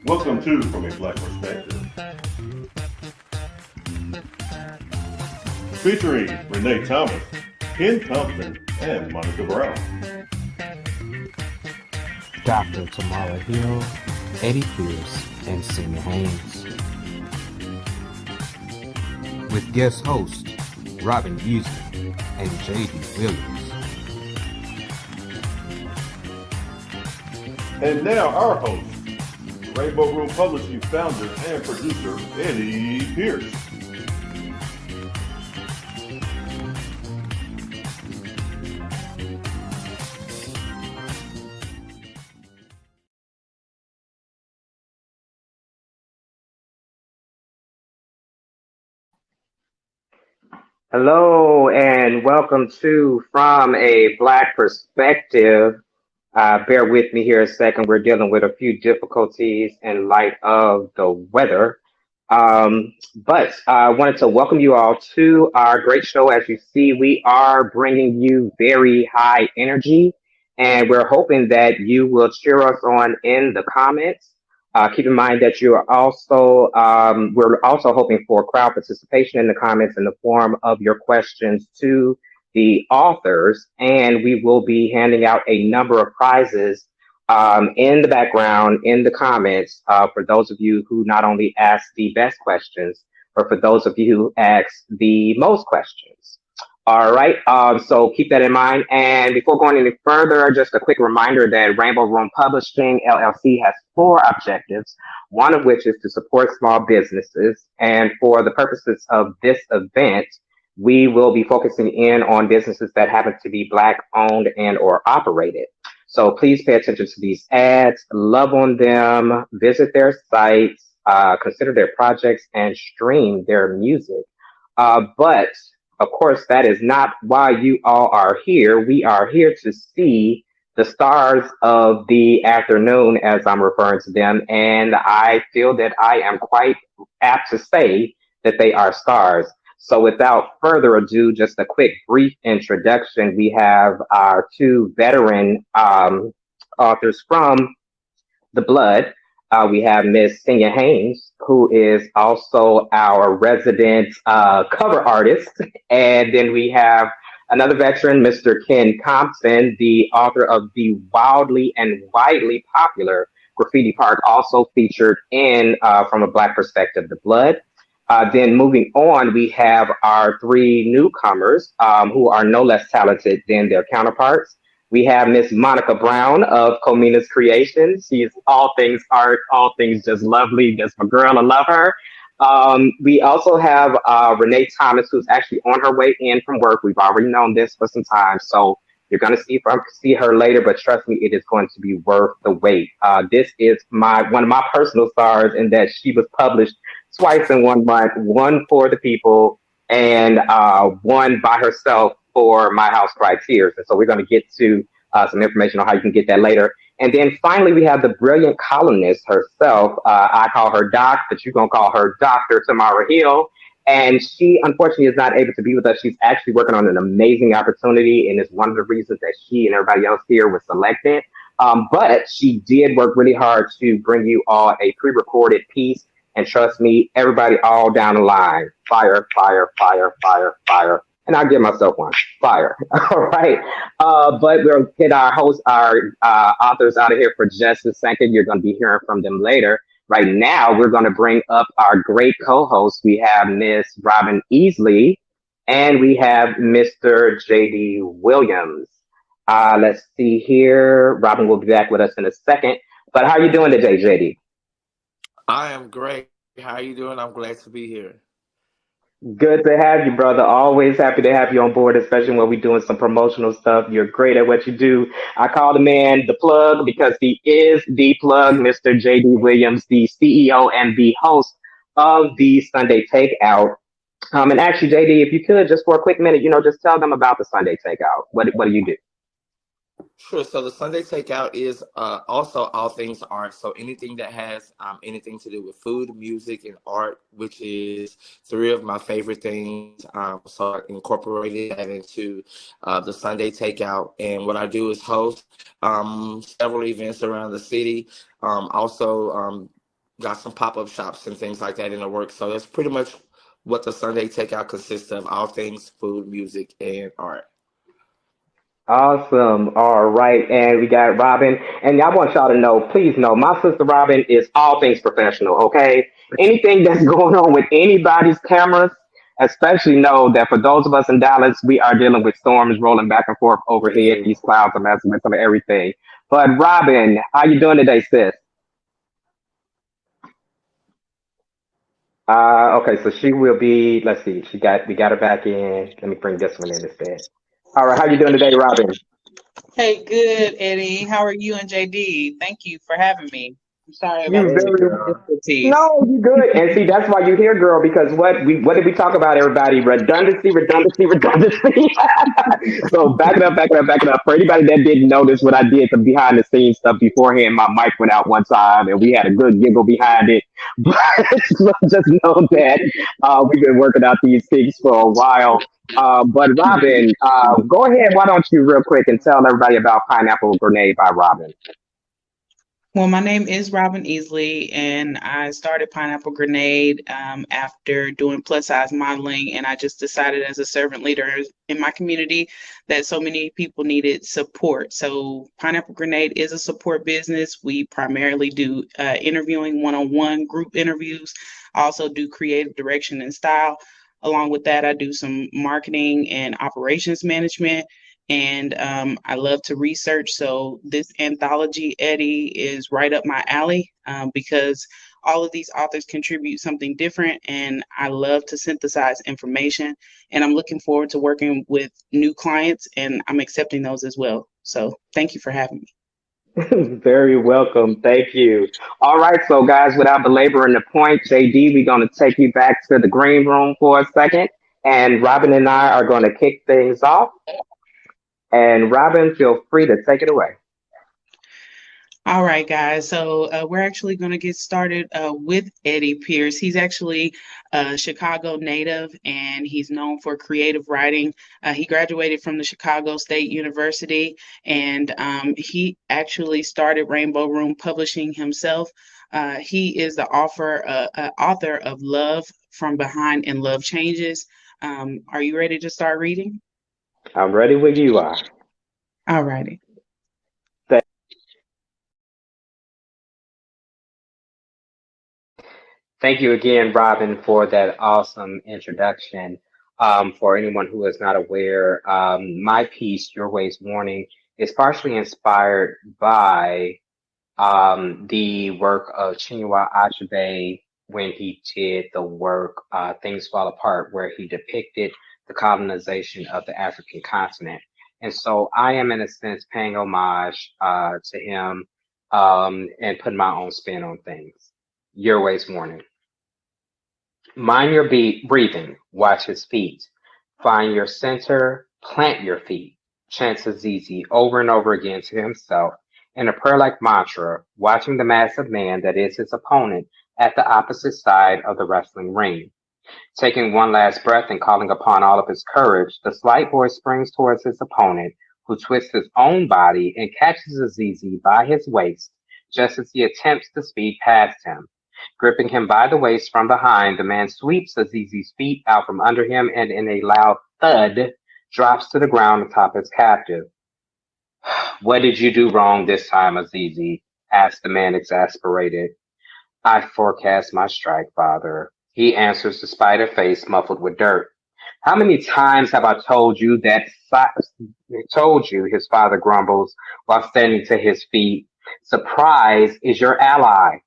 Welcome to From a Black Perspective, featuring Renee Thomas, Ken Compton, and Monica Brown. Dr. Tamara Hill, Eddie Pierce, and Senyah Haynes. With guest hosts Robyn Easley and JayDee Williams. And now our host, Rainbow Room Publishing founder and producer, Eddie Pierce. Hello and welcome to From a Black Perspective. Bear with me here a second. We're dealing with a few difficulties in light of the weather. But I wanted to welcome you all to our great show. As you see, we are bringing you very high energy, and we're hoping that you will cheer us on in the comments. Keep in mind that you are also, we're also hoping for crowd participation in the comments in the form of your questions to the authors, and we will be handing out a number of prizes in the background, in the comments, for those of you who not only ask the best questions, but for those of you who ask the most questions. All right, so keep that in mind. And before going any further, just a quick reminder that Rainbow Room Publishing LLC has 4 objectives, one of which is to support small businesses. And for the purposes of this event, we will be focusing in on businesses that happen to be Black owned and or operated. So please pay attention to these ads, love on them, visit their sites, consider their projects, and stream their music. But of course, that is not why you all are here. We are here to see the stars of the afternoon, as I'm referring to them. And I feel that I am quite apt to say that they are stars. So without further ado, just a quick brief introduction. We have our 2 veteran authors from the Blood. We have Miss Senyah Haynes, who is also our resident cover artist. And then we have another veteran, Mr. Ken Compton, the author of the wildly and widely popular Graffiti Park, also featured in From a Black Perspective, The Blood. Then moving on, we have our 3 newcomers who are no less talented than their counterparts. We have Miss Monica Brown of Comina's Creations. She is all things art, all things just lovely. Just my girl, I love her. We also have Renee Thomas, who's actually on her way in from work. We've already known this for some time, so you're going to see her later. But trust me, it is going to be worth the wait. This is one of my personal stars in that she was published twice in 1 month, one for the people and one by herself for My House Cries Tears. And so we're going to get to some information on how you can get that later. And then finally, we have the brilliant columnist herself. I call her Doc, but you're going to call her Dr. Tamara Hill. And she, unfortunately, is not able to be with us. She's actually working on an amazing opportunity, and it's one of the reasons that she and everybody else here was selected. But she did work really hard to bring you all a pre-recorded piece. And trust me, everybody all down the line, fire, fire, fire, fire, fire. And I'll give myself one, fire. All right. But we'll get our authors out of here for just a second. You're going to be hearing from them later. Right now, we're going to bring up our great co-hosts. We have Miss Robyn Easley and we have Mr. JayDee Williams. Let's see here. Robyn will be back with us in a second. But how are you doing today, JayDee? I am great. How are you doing? I'm glad to be here. Good to have you, brother. Always happy to have you on board, especially when we're doing some promotional stuff. You're great at what you do. I call the man the plug because he is the plug, Mr. JayDee Williams, the CEO and the host of the Sunday Takeout. And actually, JayDee, if you could, just for a quick minute, just tell them about the Sunday Takeout. What do you do? Sure. So the Sunday Takeout is also all things art. So anything that has anything to do with food, music, and art, which is three of my favorite things. So I incorporated that into the Sunday Takeout. And what I do is host several events around the city. Also got some pop-up shops and things like that in the works. So that's pretty much what the Sunday Takeout consists of: all things food, music, and art. Awesome. All right. And we got Robyn. And I want y'all to know, please know, my sister Robyn is all things professional, okay? Anything that's going on with anybody's cameras, especially know that for those of us in Dallas, we are dealing with storms rolling back and forth overhead. These clouds are messing with some of everything. But Robyn, how you doing today, sis? Okay, so she will be, let's see, we got her back in. Let me bring this one in instead. All right, how you doing today, Robyn? Hey, good, Eddie. How are you and JD? Thank you for having me. I'm sorry about You the very technical difficulties. no, you good. And see, that's why you're here, girl, because what did we talk about, everybody? Redundancy, redundancy, redundancy. So back it up, back it up, back it up. For anybody that didn't notice what I did, the behind the scenes stuff beforehand, my mic went out one time and we had a good giggle behind it. But so just know that we've been working out these things for a while. But Robyn, go ahead. Why don't you real quick and tell everybody about Pineapple Grenade by Robyn? Well, my name is Robyn Easley, and I started Pineapple Grenade after doing plus size modeling. And I just decided as a servant leader in my community that so many people needed support. So, Pineapple Grenade is a support business. We primarily do interviewing, one-on-one group interviews. I also do creative direction and style. Along with that, I do some marketing and operations management. And I love to research. So this anthology, Eddie, is right up my alley because all of these authors contribute something different, and I love to synthesize information. And I'm looking forward to working with new clients, and I'm accepting those as well. So thank you for having me. Very welcome. Thank you. All right, so guys, without belaboring the point, JD, we're going to take you back to the green room for a second, and Robyn and I are going to kick things off. And Robyn, feel free to take it away. All right, guys. So we're actually going to get started with Eddie Pierce. He's actually a Chicago native, and he's known for creative writing. He graduated from the Chicago State University, and he actually started Rainbow Room Publishing himself. He is the author of Love from Behind and Love Changes. Are you ready to start reading? I'm ready when you are. All righty. Thank you again, Robyn, for that awesome introduction. For anyone who is not aware, my piece, Your Ways Warning, is partially inspired by the work of Chinua Achebe when he did the work Things Fall Apart, where he depicted the colonization of the African continent. And so I am, in a sense, paying homage to him and putting my own spin on things. Your Ways Warning. Mind your breathing, watch his feet. Find your center, plant your feet. Chants Azizi over and over again to himself in a prayer-like mantra, watching the massive man that is his opponent at the opposite side of the wrestling ring. Taking one last breath and calling upon all of his courage, the slight boy springs towards his opponent, who twists his own body and catches Azizi by his waist just as he attempts to speed past him. Gripping him by the waist from behind, the man sweeps Azizi's feet out from under him and in a loud thud drops to the ground atop his captive. What did you do wrong this time, Azizi? Asked the man exasperated. I forecast my strike, father. He answers despite a face muffled with dirt. How many times have I told you his father grumbles while standing to his feet. Surprise is your ally.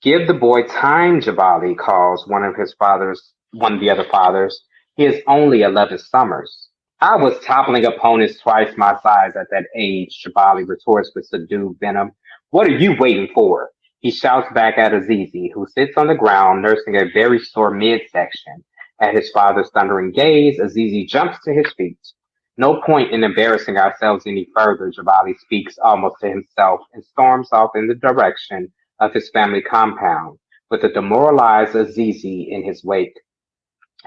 Give the boy time, Jabali calls one of the other fathers. He is only 11 summers. I was toppling opponents twice my size at that age, Jabali retorts with subdued venom. What are you waiting for? He shouts back at Azizi, who sits on the ground nursing a very sore midsection. At his father's thundering gaze, Azizi jumps to his feet. No point in embarrassing ourselves any further, Jabali speaks almost to himself and storms off in the direction of his family compound, with the demoralized Azizi in his wake.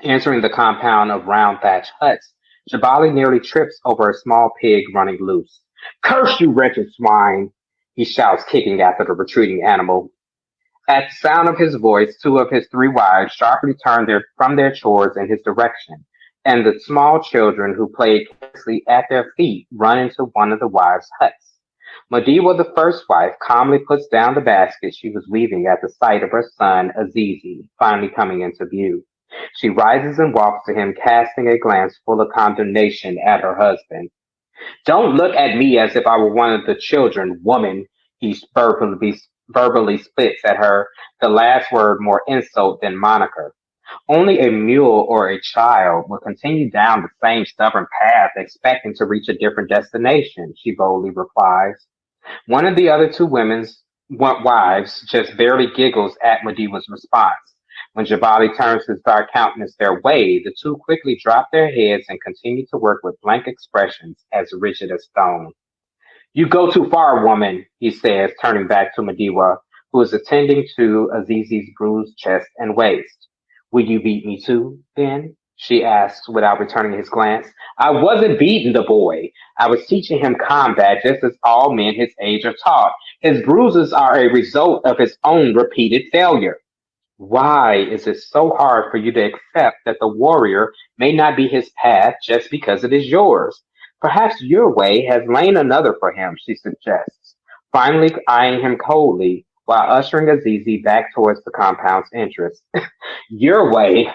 Entering the compound of round thatched huts, Jabali nearly trips over a small pig running loose. Curse you, wretched swine! He shouts, kicking after the retreating animal. At the sound of his voice, two of his three wives sharply turn from their chores in his direction, and the small children who played carelessly at their feet run into one of the wives' huts. Madiwa, the first wife, calmly puts down the basket she was weaving at the sight of her son, Azizi, finally coming into view. She rises and walks to him, casting a glance full of condemnation at her husband. Don't look at me as if I were one of the children, woman, he verbally spits at her, the last word more insult than moniker. Only a mule or a child will continue down the same stubborn path expecting to reach a different destination, she boldly replies. One of the other two women's wives just barely giggles at Madiwa's response. When Jabali turns his dark countenance their way, the two quickly drop their heads and continue to work with blank expressions as rigid as stone. You go too far, woman, he says, turning back to Madiwa, who is attending to Azizi's bruised chest and waist. Will you beat me too, then? She asks without returning his glance. I wasn't beating the boy. I was teaching him combat just as all men his age are taught. His bruises are a result of his own repeated failure. Why is it so hard for you to accept that the warrior may not be his path just because it is yours? Perhaps your way has lain another for him, she suggests, finally eyeing him coldly while ushering Azizi back towards the compound's entrance. Your way.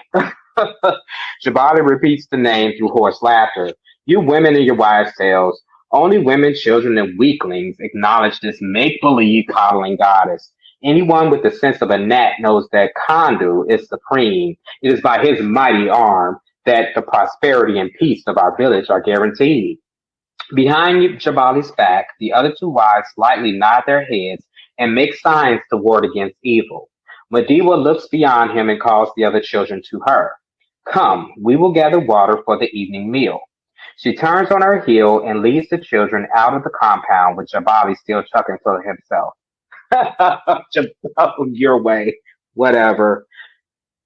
Jabali repeats the name through hoarse laughter. You women and your wives' tales. Only women, children, and weaklings acknowledge this make-believe coddling goddess. Anyone with the sense of a gnat knows that Kandu is supreme. It is by his mighty arm that the prosperity and peace of our village are guaranteed. Behind Jabali's back, the other two wives slightly nod their heads and make signs to ward against evil. Madiwa looks beyond him and calls the other children to her. Come, we will gather water for the evening meal. She turns on her heel and leads the children out of the compound with Jabali still chuckling to himself. Your way, whatever.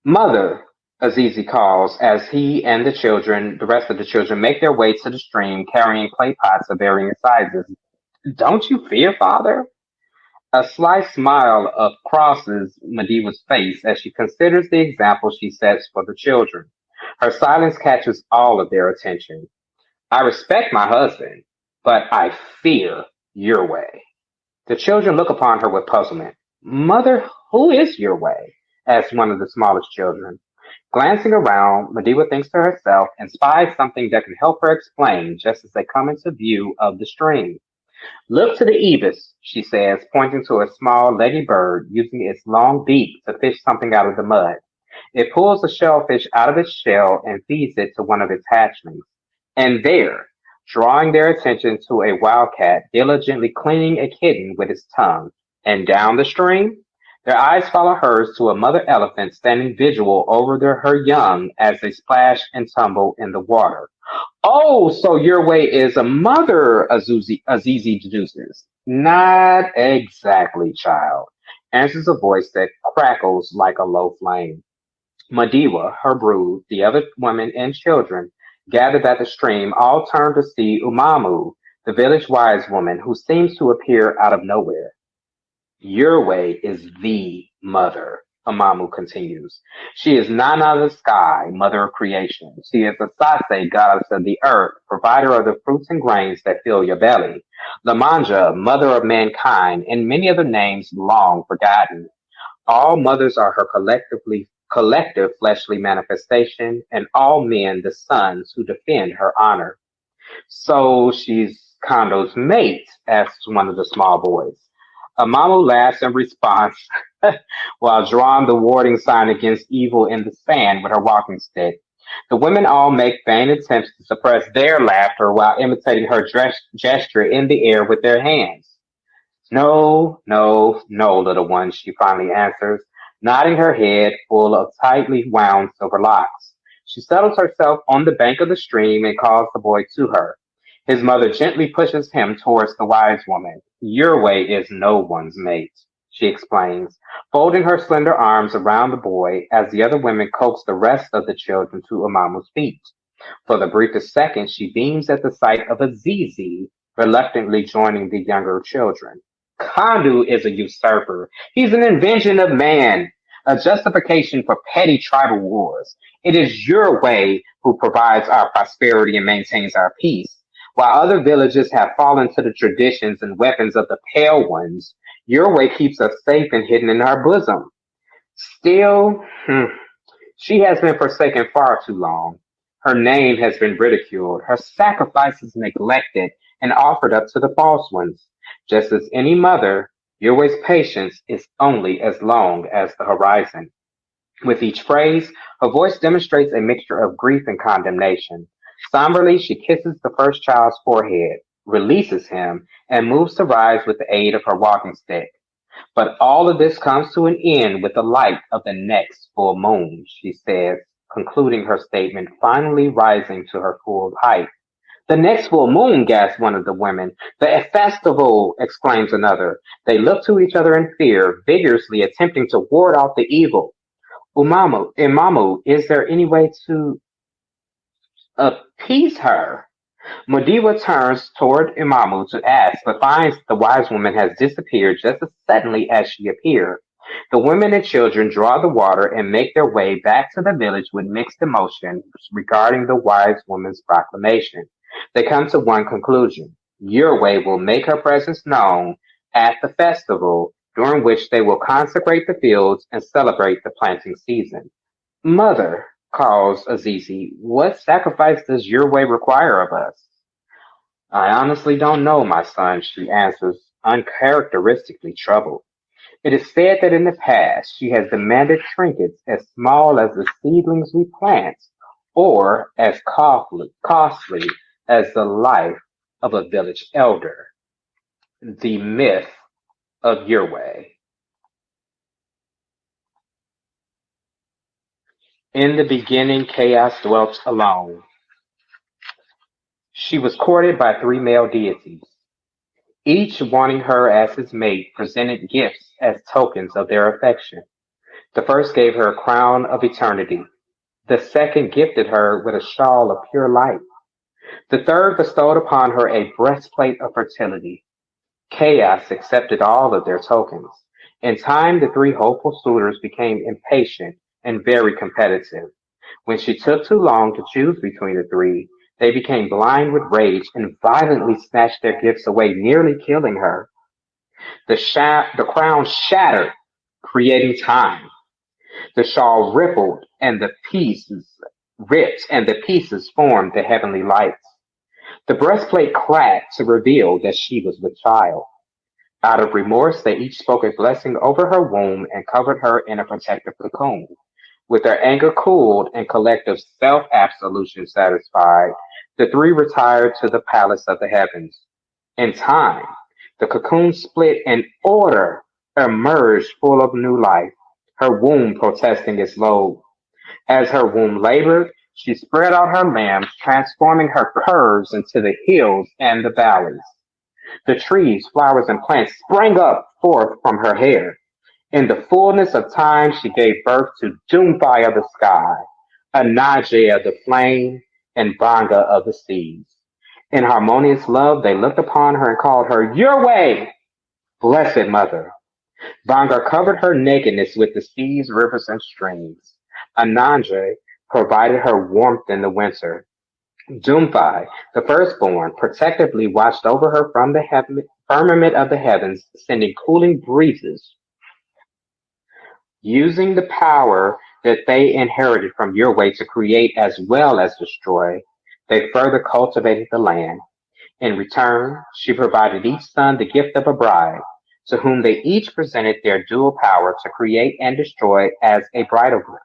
Mother, Azizi calls as he and the rest of the children, make their way to the stream carrying clay pots of varying sizes. Don't you fear, father? A slight smile crosses Madiwa's face as she considers the example she sets for the children. Her silence catches all of their attention. I respect my husband, but I fear your way. The children look upon her with puzzlement. Mother, who is your way? Asks one of the smallest children. Glancing around, Madiwa thinks to herself and spies something that can help her explain just as they come into view of the stream. Look to the ibis, she says, pointing to a small, leggy bird using its long beak to fish something out of the mud. It pulls a shellfish out of its shell and feeds it to one of its hatchlings. And there, drawing their attention to a wildcat diligently cleaning a kitten with its tongue. And down the stream, their eyes follow hers to a mother elephant standing vigil over her young as they splash and tumble in the water. Oh, so your way is a mother, Azizi deduces. Not exactly, child, answers a voice that crackles like a low flame. Madiwa, her brood, the other women and children, gathered at the stream, all turned to see Umamu, the village wise woman who seems to appear out of nowhere. Your way is the mother, Amamu continues. She is Nana of the sky, mother of creation. She is the Sase, goddess of the earth, provider of the fruits and grains that fill your belly. Lamanja, mother of mankind, and many other names long forgotten. All mothers are her collective fleshly manifestation, and all men the sons who defend her honor. So she's Kondo's mate, asks one of the small boys. Amamu laughs in response while drawing the warding sign against evil in the sand with her walking stick. The women all make vain attempts to suppress their laughter while imitating her gesture in the air with their hands. No, no, no, little one, she finally answers, nodding her head full of tightly wound silver locks. She settles herself on the bank of the stream and calls the boy to her. His mother gently pushes him towards the wise woman. Your way is no one's mate, she explains, folding her slender arms around the boy as the other women coax the rest of the children to Amamu's feet. For the briefest second, she beams at the sight of Azizi reluctantly joining the younger children. Kandu is a usurper. He's an invention of man, a justification for petty tribal wars. It is your way who provides our prosperity and maintains our peace. While other villages have fallen to the traditions and weapons of the pale ones, your way keeps us safe and hidden in our bosom. Still, she has been forsaken far too long. Her name has been ridiculed, her sacrifices neglected and offered up to the false ones. Just as any mother, Yahweh's patience is only as long as the horizon. With each phrase, her voice demonstrates a mixture of grief and condemnation. Somberly, she kisses the first child's forehead, releases him, and moves to rise with the aid of her walking stick. But all of this comes to an end with the light of the next full moon, she says, concluding her statement, finally rising to her full height. The next full moon, gasps one of the women. The festival, exclaims another. They look to each other in fear, vigorously attempting to ward off the evil. Imamu, is there any way to appease her? Modiwa turns toward Imamu to ask, but finds the wise woman has disappeared just as suddenly as she appeared. The women and children draw the water and make their way back to the village with mixed emotions regarding the wise woman's proclamation. They come to one conclusion. Your way will make her presence known at the festival, during which they will consecrate the fields and celebrate the planting season. Mother, calls Azizi, what sacrifice does your way require of us? I honestly don't know, my son, she answers, uncharacteristically troubled. It is said that in the past she has demanded trinkets as small as the seedlings we plant, or as costly as the life of a village elder. The myth of your way. In the beginning, chaos dwelt alone. She was courted by 3 male deities. Each wanting her as his mate presented gifts as tokens of their affection. The first gave her a crown of eternity. The second gifted her with a shawl of pure light. The third bestowed upon her a breastplate of fertility. Chaos accepted all of their tokens. In time, the 3 hopeful suitors became impatient and very competitive. When she took too long to choose between the 3, they became blind with rage and violently snatched their gifts away, nearly killing her. The crown shattered, creating time. The shawl rippled and the pieces ripped and the pieces formed the heavenly lights. The breastplate cracked to reveal that she was with child. Out of remorse, they each spoke a blessing over her womb and covered her in a protective cocoon. With their anger cooled and collective self-absolution satisfied, the 3 retired to the palace of the heavens. In time, the cocoon split and order emerged full of new life, her womb protesting its load. As her womb labored, she spread out her limbs, transforming her curves into the hills and the valleys. The trees, flowers, and plants sprang up forth from her hair. In the fullness of time, she gave birth to Doomfire of the sky, Anaje of the flame, and Banga of the seas. In harmonious love, they looked upon her and called her your way, blessed mother. Banga covered her nakedness with the seas, rivers, and streams. Ananje provided her warmth in the winter. Doomfire, the firstborn, protectively watched over her from the firmament of the heavens, sending cooling breezes. Using the power that they inherited from your way to create as well as destroy, they further cultivated the land. In return, she provided each son the gift of a bride, to whom they each presented their dual power to create and destroy as a bridal gift.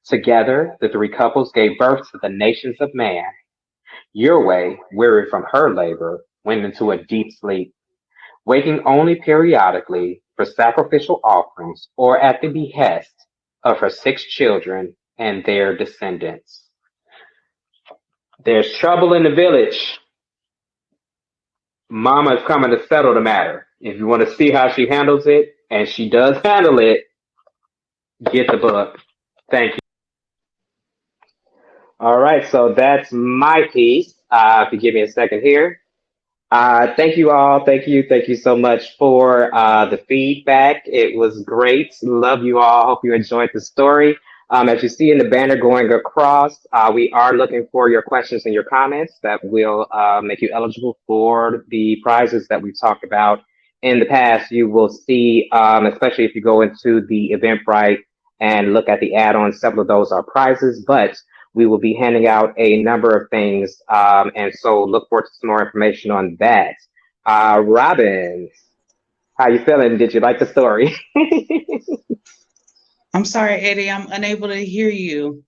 Together, the 3 couples gave birth to the nations of man. Your way, weary from her labor, went into a deep sleep, waking only periodically for sacrificial offerings or at the behest of her 6 children and their descendants. There's trouble in the village. Mama is coming to settle the matter. If you want to see how she handles it, and she does handle it, get the book. Thank you. All right, so that's my piece. If you give me a second here. Thank you all. Thank you so much for the feedback. It was great. Love you all. Hope you enjoyed the story. As you see in the banner going across, we are looking for your questions and your comments that will make you eligible for the prizes that we've talked about in the past. You will see, especially if you go into the Eventbrite and look at the add-ons, several of those are prizes, but we will be handing out a number of things, and so look forward to some more information on that. Robyn, how you feeling? Did you like the story? I'm sorry, Eddie, I'm unable to hear you.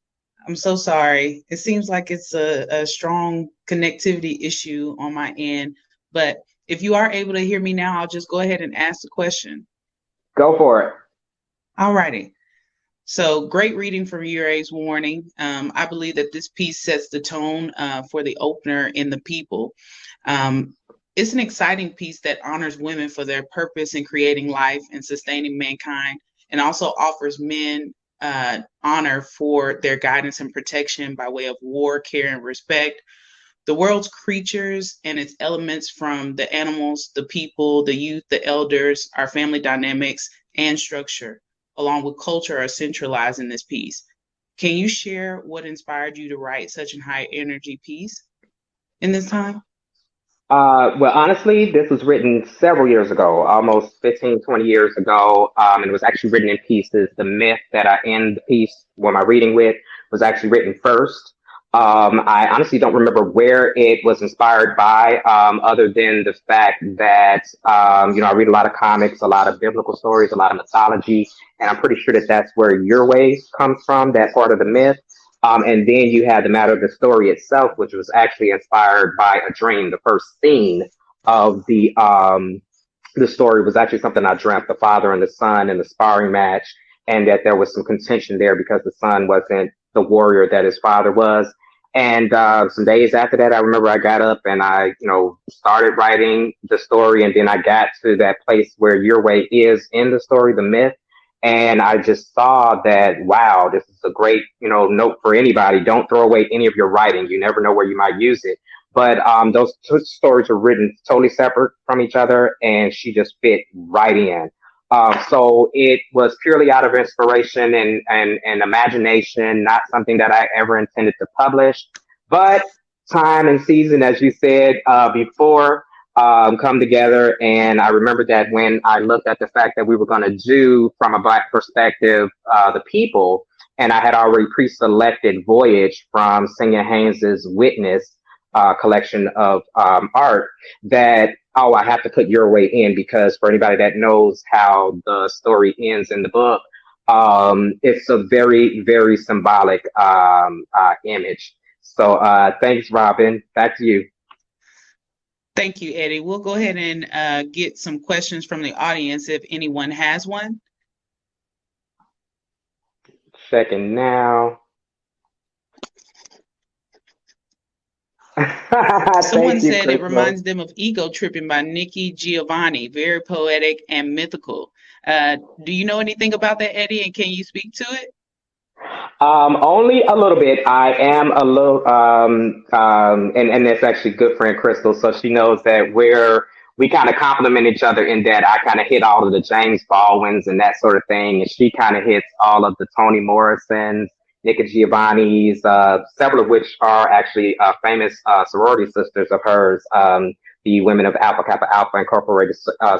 I'm so sorry. It seems like it's a strong connectivity issue on my end, but if you are able to hear me now, I'll just go ahead and ask the question. Go for it. All righty. So great reading from Urwy's warning. I believe that this piece sets the tone for the opener in the people. It's an exciting piece that honors women for their purpose in creating life and sustaining mankind, and also offers men honor for their guidance and protection by way of war, care, and respect. The world's creatures and its elements, from the animals, the people, the youth, the elders, our family dynamics and structure, along with culture, are centralized in this piece. Can you share what inspired you to write such a high energy piece in this time? Well, honestly, this was written several years ago, almost 15, 20 years ago. And it was actually written in pieces. The myth that I end the piece, what my reading with, was actually written first. I honestly don't remember where it was inspired by, other than the fact that, I read a lot of comics, a lot of biblical stories, a lot of mythology, and I'm pretty sure that that's where your way comes from, that part of the myth. And then you had the matter of the story itself, which was actually inspired by a dream. The first scene of the story was actually something I dreamt, the father and the son in the sparring match, and that there was some contention there because the son wasn't the warrior that his father was. And some days after that, I remember I got up and I, started writing the story. And then I got to that place where your way is in the story, the myth. And I just saw that, wow, this is a great, note for anybody. Don't throw away any of your writing. You never know where you might use it. But those two stories were written totally separate from each other, and she just fit right in. So it was purely out of inspiration and imagination, not something that I ever intended to publish. But time and season, as you said before, come together. And I remember that when I looked at the fact that we were going to do, from a Black perspective, the people, and I had already pre-selected Voyage from Senyah Haynes' Witness collection of art, that, I have to put Your Way in, because for anybody that knows how the story ends in the book, it's a very, very symbolic image. So thanks, Robyn. Back to you. Thank you, Eddie. We'll go ahead and get some questions from the audience if anyone has one. Checking now. Someone said it reminds them of Ego Tripping by Nikki Giovanni. Very poetic and mythical. Do you know anything about that, Eddie? And can you speak to it? Only a little bit. I am a little, and that's actually good friend Crystal. So she knows that we kind of complement each other, in that I kind of hit all of the James Baldwins and that sort of thing. And she kind of hits all of the Toni Morrisons, Nikki Giovanni's, several of which are actually famous sorority sisters of hers, the Women of Alpha Kappa Alpha Incorporated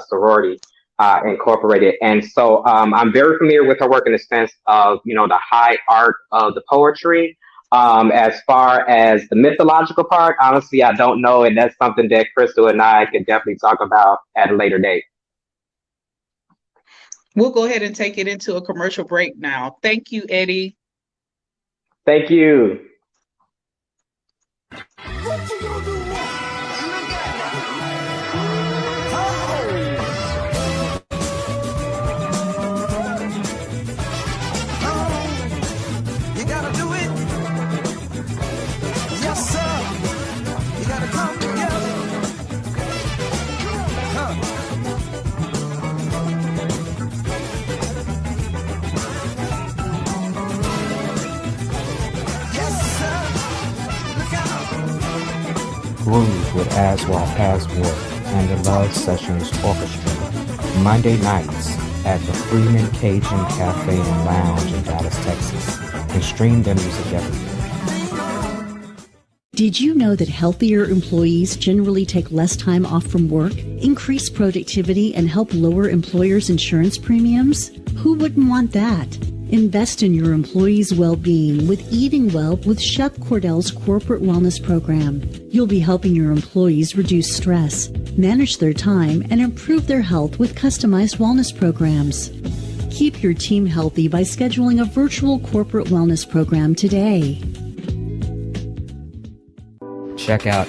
sorority Incorporated. And so I'm very familiar with her work in the sense of, the high art of the poetry. As far as the mythological part, honestly, I don't know. And that's something that Crystal and I could definitely talk about at a later date. We'll go ahead and take it into a commercial break now. Thank you, Eddie. Thank you. You gotta do it. Yes, sir. Groove with Aswell Hasworth and the Love Sessions Orchestra, Monday nights at the Freeman Cajun Cafe and Lounge in Dallas, Texas, and stream their music everywhere. Did you know that healthier employees generally take less time off from work, increase productivity, and help lower employers' insurance premiums? Who wouldn't want that? Invest in your employees' well-being with Eating Well with Chef Cordell's Corporate Wellness Program. You'll be helping your employees reduce stress, manage their time, and improve their health with customized wellness programs. Keep your team healthy by scheduling a virtual corporate wellness program today. Check out